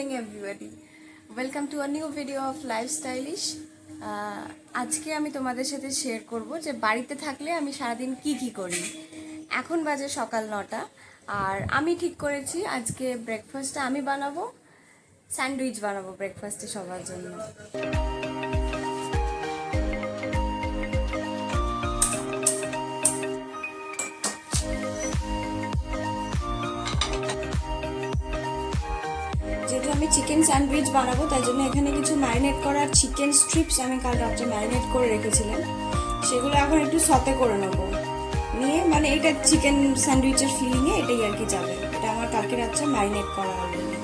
morning everybody. Welcome to a new video of Lifestyleish. আজকে আমি তোমাদের সাথে শেয়ার করব যে বাড়িতে থাকলে আমি সারাদিন কি করি। এখন বাজে সকাল 9টা আর আমি ঠিক করেছি আজকে ব্রেকফাস্টটা আমি বানাবো, স্যান্ডউইচ বানাবো ব্রেকফাস্টে সবার জন্য। যেহেতু আমি চিকেন স্যান্ডউইচ বানাবো তাই জন্য এখানে কিছু ম্যারিনেট করার চিকেন স্ট্রিপস আমি কাল রাত্রে ম্যারিনেট করে রেখেছিলাম, সেগুলো এখন একটু সতে করে নেবো নিয়ে, মানে এটা চিকেন স্যান্ডউইচের ফিলিংয়ে এটাই আর কি যাবে। এটা আমার কালকে রাত্রে ম্যারিনেট করা অলরেডি।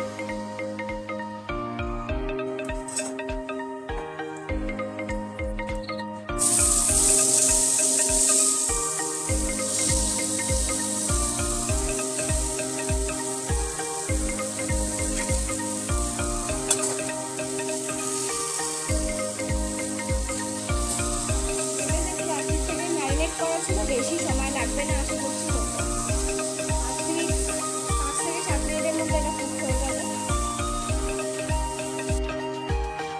বেশি সময় লাগবে না, আশা করছি 5 থেকে 7 মিনিটের মধ্যে এটা কুক হয়ে যাবে।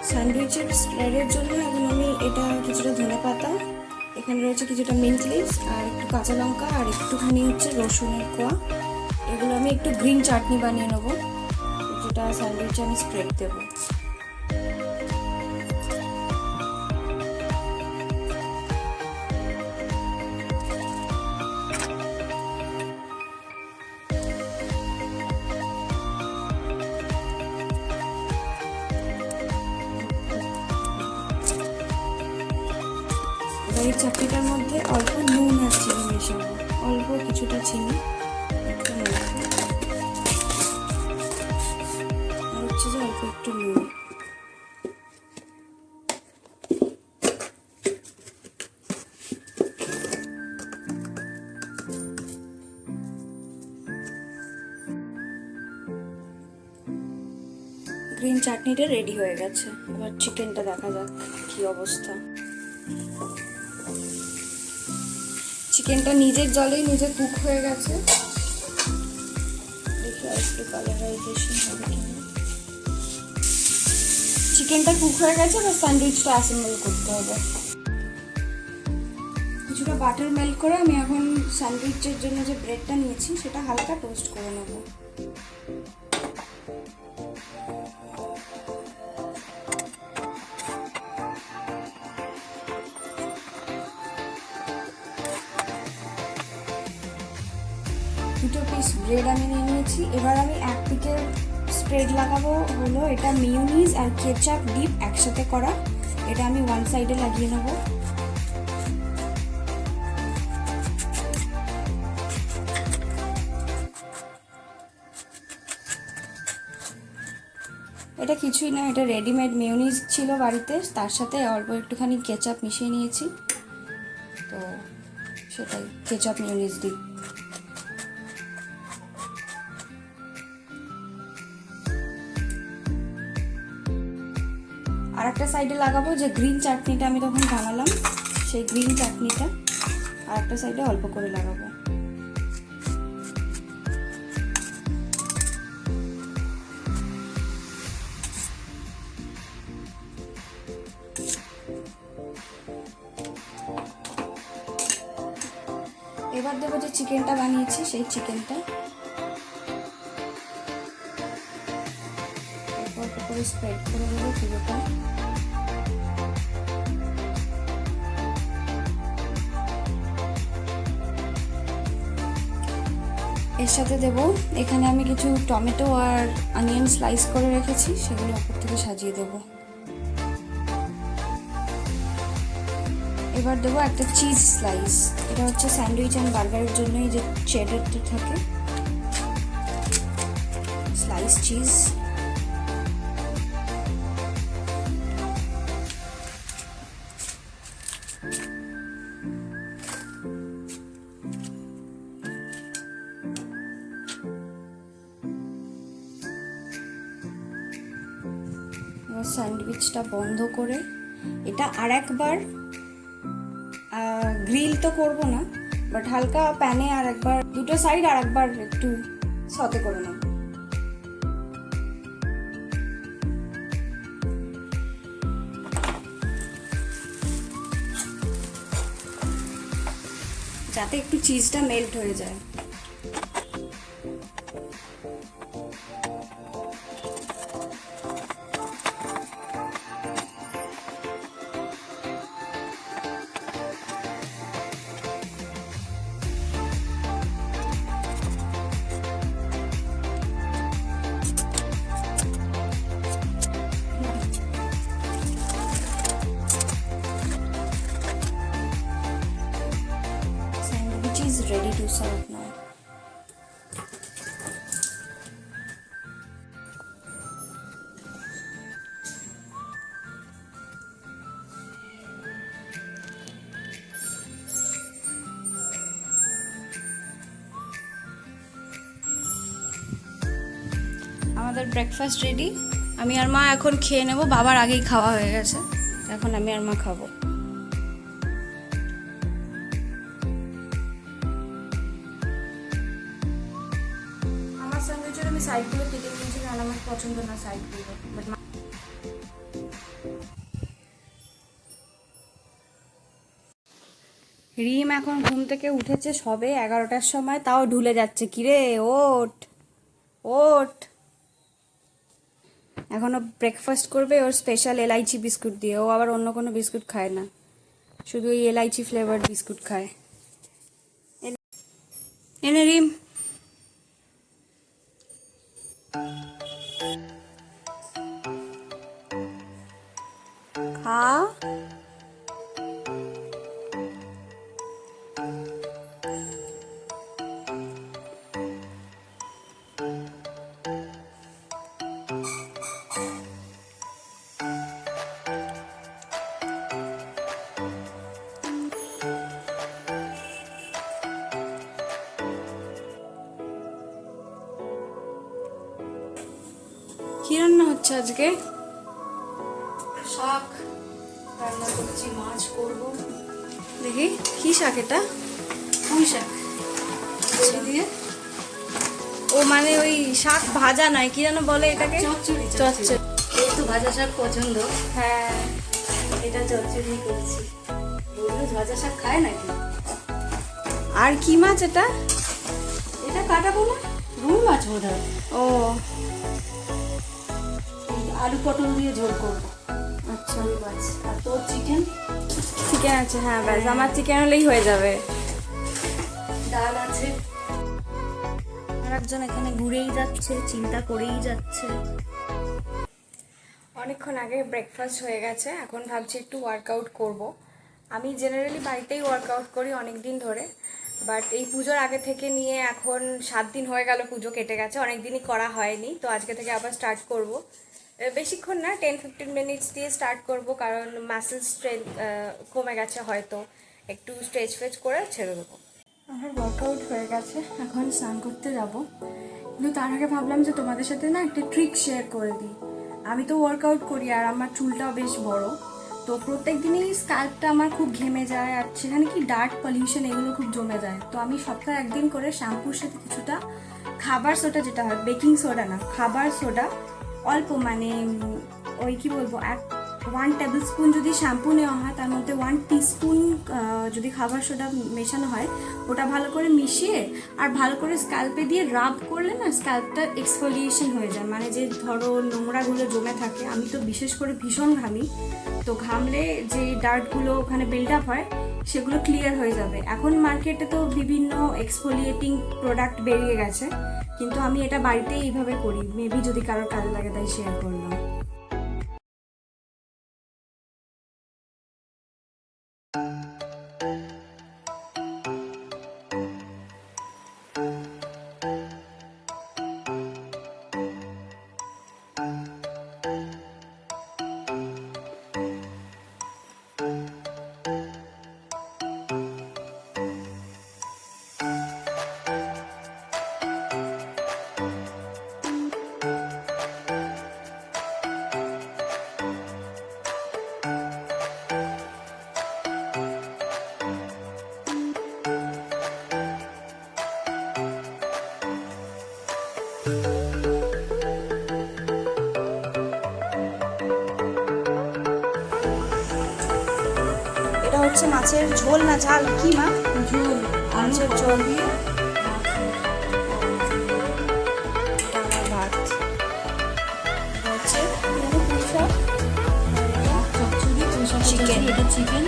স্যান্ডউইচের স্প্রেডের জন্য এখন আমি এটা কিছুটা ধনেপাতা, এখানে রয়েছে কিছুটা মিন্ট লিভস আর একটু কাঁচা লঙ্কা আর একটুখানি হচ্ছে রসুনের কোয়া, এগুলো আমি একটু গ্রিন চাটনি বানিয়ে নেবো, যেটা স্যান্ডউইচে আমি স্প্রেড দেবো। এই চাটনিটার মধ্যে অল্প নুন আর চিনি মেশাবো, অল্প কিছুটা চিনি আর হচ্ছে যে অল্প একটু নুন। গ্রিন চাটনিটা রেডি হয়ে গেছে, এবার চিকেনটা দেখা যাক কি অবস্থা। চিকেনটা নিজের জলেই নিজে কুক হয়ে গেছে, দেখি একটু কালারাইজেশন হবে কিনা। চিকেনটা কুক হয়ে গেছে, এবার স্যান্ডউইচটা অ্যাসেম্বল করতে হবে। কিছুটা বাটার মেল্ট করে আমি এখন স্যান্ডউইচের জন্য যে ব্রেডটা নিয়েছি সেটা হালকা টোস্ট করে নেব। দুটো পিস ব্রেড আমি নিয়ে নিয়েছি, এবার আমি এক দিকে স্প্রেড লাগাবো হলো এটা মিউনিজ আর কেচাপ ডিপ একসাথে করা, এটা আমি ওয়ান সাইডে লাগিয়ে নেব। এটা কিছুই না, এটা রেডিমেড মিউনিজ ছিল বাড়িতে, তার সাথে অল্প একটুখানি কেচাপ মিশিয়ে নিয়েছি, তো সেটাই কেচাপ মিউনিজ ডিপ। আর একটা সাইডে লাগাবো যে গ্রিন চাটনিটা আমি তখন বানালাম, সেই গ্রিন চাটনিটা আর একটা সাইডে অল্প করে লাগাবো। এবার দেবো যে চিকেনটা বানিয়েছি সেই চিকেনটা অল্প করে স্প্রেড করে দেবো পুরোটা। এর সাথে দেবো এখানে আমি কিছু টমেটো আর অনিয়ন স্লাইস করে রেখেছি, সেগুলো উপর থেকে সাজিয়ে দেবো। এবার দেবো একটা চিজ স্লাইস, এটা হচ্ছে স্যান্ডউইচ অ্যান্ড বার্গারের জন্যই যে চেডারটা থাকে, স্লাইস চিজ। স্যান্ডউইচটা বন্ধ করে এটা আর একবার গ্রিল তো করবো না, বাট হালকা প্যানে আর একবার দুটো সাইড আর একবার একটু সতে করে নেব। যাতে একটু চিজটা মেল্ট হয়ে যায়। Is ready to serve now. আমাদের ব্রেকফাস্ট রেডি। আমি আর মা এখন খেয়ে নেব, বাবার আগেই খাওয়া হয়ে গেছে, এখন আমি আর মা খাবো। আমি সাইডগুলো কেটে নিয়েছি কারণ আমার পছন্দ না সাইডগুলো। রিম এখন ঘুম থেকে উঠেছে সবে 11টার সময়, তাও ঢুলে যাচ্ছে। কিরে ওঠ ওঠ। এখনো ব্রেকফাস্ট করবে ওর স্পেশাল এলাইচি বিস্কুট দিয়ে। ও আবার অন্য কোনো বিস্কুট খায় না, শুধু ওই এলাইচি ফ্লেভার বিস্কুট খায়। এনে রিম খা। কি রান্না হচ্ছে আজকে? শাক রান্না করছি, মাছ করব। দেখি কি শাক এটা? পুঁই শাক দিয়ে। ও মানে ওই শাক ভাজা নয়, কি যেন বলে এটাকে? চচ্চড়ি। চচ্চড়ি। এই তো ভাজা শাক পছন্দ। হ্যাঁ, এটা চচ্চড়ি করেছি। রোজ ভাজা শাক খায় নাকি? আর কি মাছ এটা? এটা কাটাবো না, রুই মাছ বোধ হয়। ও, আলু পটল দিয়ে ঝোল করবো। আচ্ছা, রুই মাছ। আর তোর চিকেন? চিকেন আছে, হ্যাঁ ব্যাস, আমার চিকেন হলেই হয়ে যাবে। ডাল আছে। আর একজন এখানে ঘুরেই যাচ্ছে, চিন্তা করেই যাচ্ছে। অনেকক্ষণ আগে ব্রেকফাস্ট হয়ে গেছে, এখন ভাবছি একটু ওয়ার্কআউট করব। আমি জেনারেলি বাড়িতেই ওয়ার্কআউট করি অনেক দিন ধরে, বাট এই পুজোর আগে থেকে নিয়ে এখন 7 দিন হয়ে গেল, পুজো কেটে গেছে, অনেক দিনই করা হয়নি। তো আজকে থেকে আবার স্টার্ট করব। বেশিক্ষণ না, 10-15 মিনিটস দিয়ে স্টার্ট করব, কারণ মাসেল স্ট্রেংথ কমে গেছে, হয়তো একটু স্ট্রেচ ফ্রেচ করে ছেড়ে দেবো। আমার ওয়ার্কআউট হয়ে গেছে, এখন স্নান করতে যাব। কিন্তু তার আগে ভাবলাম যে তোমাদের সাথে না একটা ট্রিক শেয়ার করে দিই। আমি তো ওয়ার্কআউট করি আর আমার চুলটাও বেশ বড়, তো প্রত্যেক দিনই স্ক্যাল্পটা আমার খুব ঘেমে যায়, আর সেখানে কি ডার্ট পলিউশন এগুলো খুব জমে যায়। তো আমি সপ্তাহে একদিন করে শ্যাম্পুর সাথে কিছুটা খাবার সোডা, যেটা হয় বেকিং সোডা না, খাবার সোডা অল্প, মানে ওই কি বলবো, 1 টেবিল স্পুন যদি শ্যাম্পু নেওয়া হয় তার মধ্যে 1 টিস্পুন যদি খাবার সোডা মেশানো হয়, ওটা ভালো করে মিশিয়ে আর ভালো করে স্ক্যাল্পে দিয়ে রাব করলে না স্ক্যাল্পটা এক্সফোলিয়েশন হয়ে যায়। মানে যে ধরো নোংরাগুলো জমে থাকে, আমি তো বিশেষ করে ভীষণ ঘামি, তো ঘামলে যে ডার্টগুলো ওখানে বিল্ড আপ হয় সেগুলো ক্লিয়ার হয়ে যাবে। এখন মার্কেটে তো বিভিন্ন এক্সফোলিয়েটিং প্রোডাক্ট বেরিয়ে গেছে, কিন্তু আমি এটা বাড়িতেই এইভাবে করি। মেবি যদি কারোর কাজে লাগে তাই শেয়ার করলাম। এটা হচ্ছে মাছের ঝোল না ঝাল, কি মা? ঝোল। মাছের ঝোল দিয়ে ভাত হচ্ছে চিকেন, এটা চিকেন।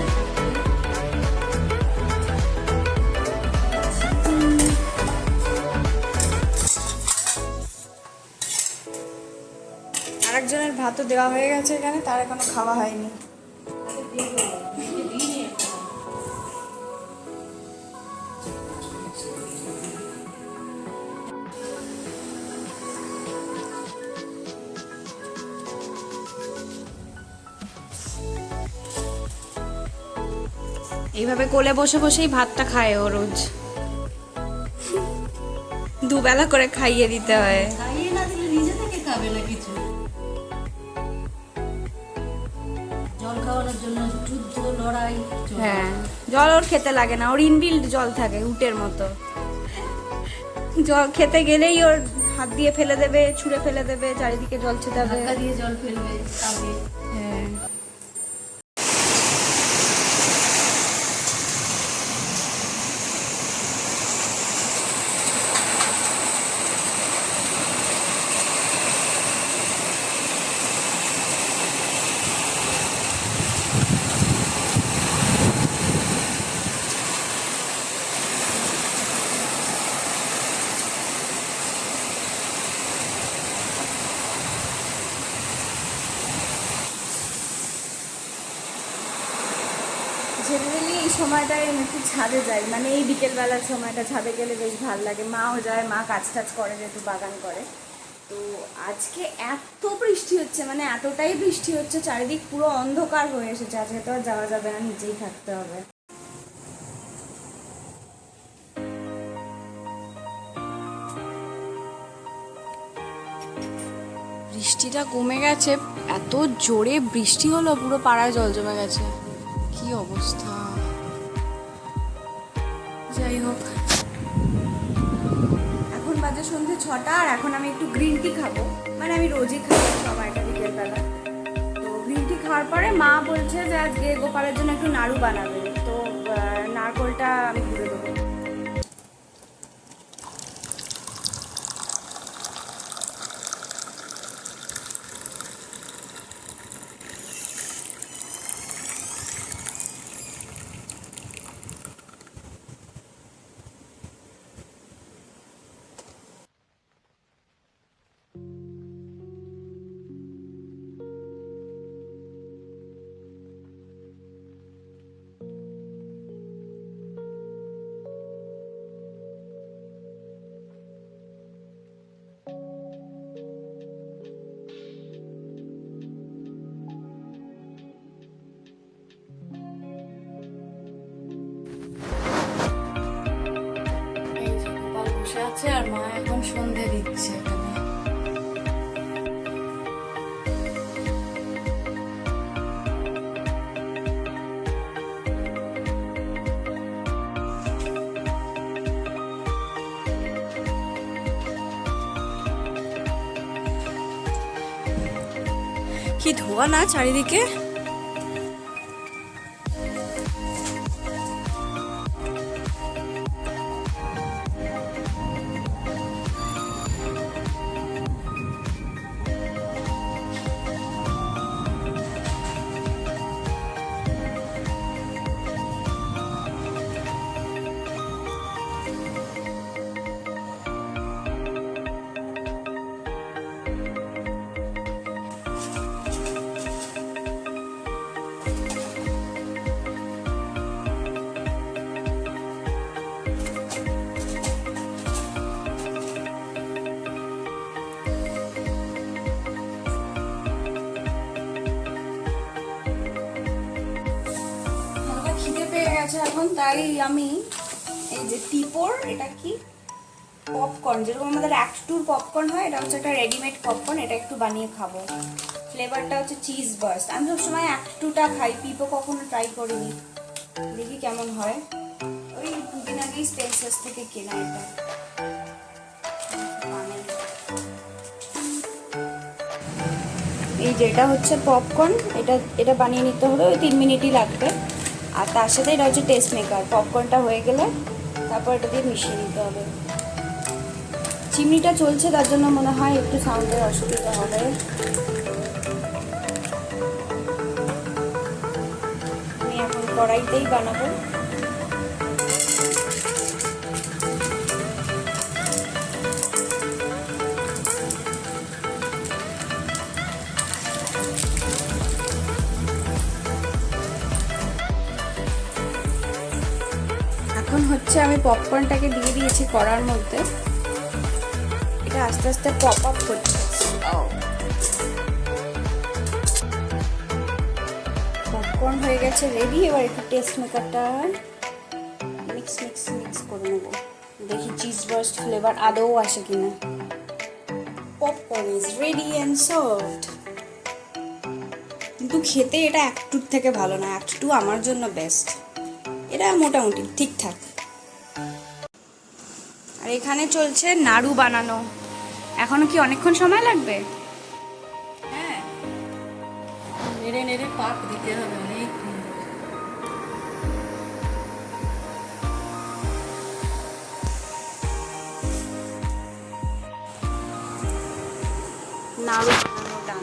আরেকজনের ভাতও দেওয়া হয়ে গেছে এখানে, তার এখনো খাওয়া হয়নি। এইভাবে কোলে বসে বসেই ভাতটা খায় ও রোজ, দুবেলা করে খাইয়ে দিতে হয়। খাইয়ে না দিলে নিজে থেকে খাবে না কিছু। জল খাওয়ানোর জন্য যুদ্ধ লড়াই। হ্যাঁ, জল ওর খেতে লাগে না, ওর ইনবিল্ড জল থাকে উটের মতো। জল খেতে গেলেই ওর হাত দিয়ে ফেলে দেবে, ছুঁড়ে ফেলে দেবে, চারিদিকে জল ছেটাবে, ধাক্কা দিয়ে জল ফেলবে, খাবে। হ্যাঁ। জেনারেলি এই সময়টায় আমি একটু ছাদে যাই, মানে এই বিকেলবেলার সময়টা ছাদে গেলে বেশ ভালো লাগে। মাও যায়, মা কাজ টাজ করে, যেহেতু বাগান করে। তো আজকে এত বৃষ্টি হচ্ছে, মানে এতটাই বৃষ্টি হচ্ছে, চারিদিক পুরো অন্ধকার হয়ে এসেছে। আজকে তো আর যাওয়া যাবে না, নিচেই থাকতে হবে। বৃষ্টিটা কমে গেছে, এত জোরে বৃষ্টি হলো, পুরো পাড়ায় জল জমে গেছে, কি অবস্থা। যাই হোক, এখন বাজে সন্ধ্যে 6টা, আর এখন আমি একটু গ্রিন টি খাবো। মানে আমি রোজই খাই সময়টা বিকেলবেলা। তো গ্রিন টি খাওয়ার পরে মা বলছে যে আজকে গোপালের জন্য একটু নাড়ু বানাবে, তো নারকোলটা আমি ঘুরে দেবো। আছে আর মা এখন সন্ধে দিচ্ছে এখানে। কি ধোয়া না চারিদিকে। এখন তাই আমি এই যে টিপোর, এটা কি পপকর্ন, যেরকম আমাদের অ্যাক্টুর পপকর্ন হয়, এটা হচ্ছে একটা রেডিমেড পপকর্ন, এটা একটু বানিয়ে খাবো। ফ্লেভারটা হচ্ছে চিজ বার্স্ট। আমি সবসময় অ্যাক্টুটা খাই, পিপো কখনো ট্রাই করিনি, দেখি কেমন হয়। ওই দুদিন আগেই স্পেন্সার্স থেকে কেনা এটা। এই যেটা হচ্ছে পপকর্ন, এটা বানিয়ে নিতে হবে, ওই 3 মিনিটই লাগবে। আর তার সাথে এটা হচ্ছে টেস্ট মেকার। পপকর্নটা হয়ে গেলে তারপর এটা দিয়ে মিশিয়ে নিতে হবে। চিমনিটা চলছে, তার জন্য মনে হয় একটু সাউন্ডের অসুবিধা হবে। আমি এখন কড়াইতেই বানাবো। এখন হচ্ছে আমি পপকর্নটাকে দিয়ে দিয়েছি কড়ার মধ্যে। এটা আস্তে আস্তে পপ আপ করছে। পপকর্ন হয়ে গেছে রেডি। এবার একটু টেস্ট মেকারটা মিক্স মিক্স মিক্স করে নেব, দেখি চিজ বার্স্ট ফ্লেভার আদৌ আসে কিনা। Popcorn is ready and served. কিন্তু খেতে এটা একটুর থেকে ভালো না, একটু আমার জন্য বেস্ট। এটা মোটামুটি ঠিকঠাক। আর এখানে চলছে নাড়ু বানানো। এখনো কি অনেকক্ষণ সময় লাগবে? হ্যাঁ, নেড়ে নেড়ে পাক দিতে হবে অনেক। নাড়ু বানানো ডান।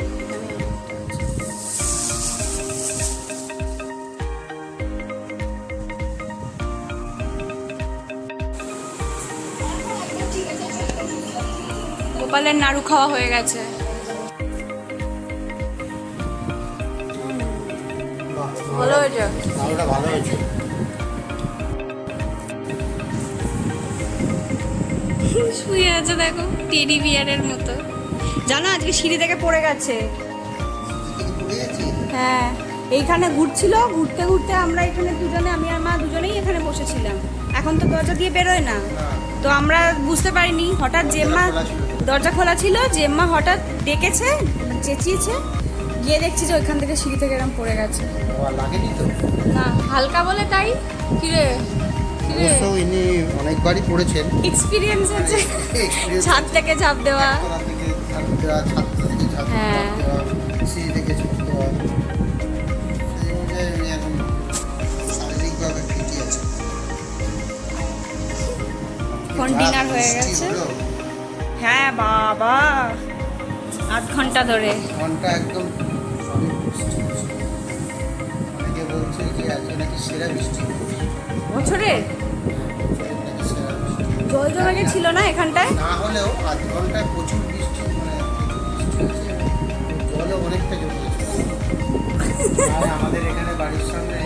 গোপালের নাড়ু খাওয়া হয়ে গেছে। ভালো হয়েছে, নাড়ুটা ভালো হয়েছে। শুয়ে আছে দেখো টেডি বিয়ারের মতো। জানো আজকে সিঁড়ি থেকে পড়ে গেছে। হ্যাঁ, এইখানে ঘুরছিল, ঘুরতে ঘুরতে আমরা এখানে দুজনে, আমি আর মা দুজনেই এখানে বসেছিলাম। এখন তো দরজা দিয়ে বেরোয় না, তো আমরা বুঝতে পারিনি। হঠাৎ জেম্মা, দরজা খোলা ছিল, জেম্মা হঠাৎ ডেকেছে, চেঁচিয়েছে, গিয়ে দেখছি যে ওইখান থেকে সিঁড়ি থেকে এরকম পড়ে গেছে। লাগেনি তো না, হালকা বলে তাই। কিরে কিরে, অবশ্য ইনি অনেকবারই পড়েছেন, এক্সপিরিয়েন্স আছে ছাদ থেকে ঝাঁপ দেওয়া। তলা থেকে ঝাঁপ দেওয়া, ছাদ থেকে ঝাঁপ হ্যাঁ। দেওয়া, সিঁড়ি থেকে ঝাঁপ দেওয়া। সেই অনুযায়ী উনি এখন শারীরিকভাবে ফিটই আছে। এখন ডিনার হয়ে গেছে। হ্যাঁ বাবা, 8 ঘন্টা ধরে। ঘন্টা একদম solid বৃষ্টি হচ্ছে। অনেকে বলছে যে আজকে নাকি সেরা বৃষ্টি বছরে নাকি সেরা বৃষ্টি জল জমাকে ছিল না এখানটায়। না হলেও 8 ঘন্টায় প্রচুর বৃষ্টি, মানে প্রচুর বৃষ্টি হচ্ছে। জলও অনেকটা জমে গেছে। আর আমাদের এখানে বাড়ির সামনে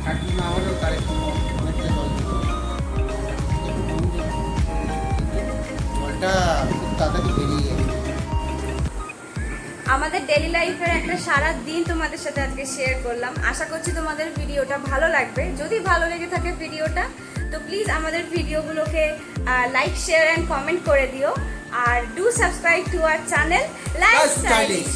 হাঁটু না হলেও তার একটু অনেকটা জল ছিল। জলটা খুব তাড়াতাড়ি বেরিয়ে গেছে। আমাদের ডেইলি লাইফের একটা সারা দিন তোমাদের সাথে আজকে শেয়ার করলাম। আশা করছি তোমাদের ভিডিওটা ভালো লাগবে। যদি ভালো লেগে থাকে ভিডিওটা, তো প্লিজ আমাদের ভিডিওগুলোকে লাইক, শেয়ার অ্যান্ড কমেন্ট করে দিও। আর do subscribe to our channel life stylish.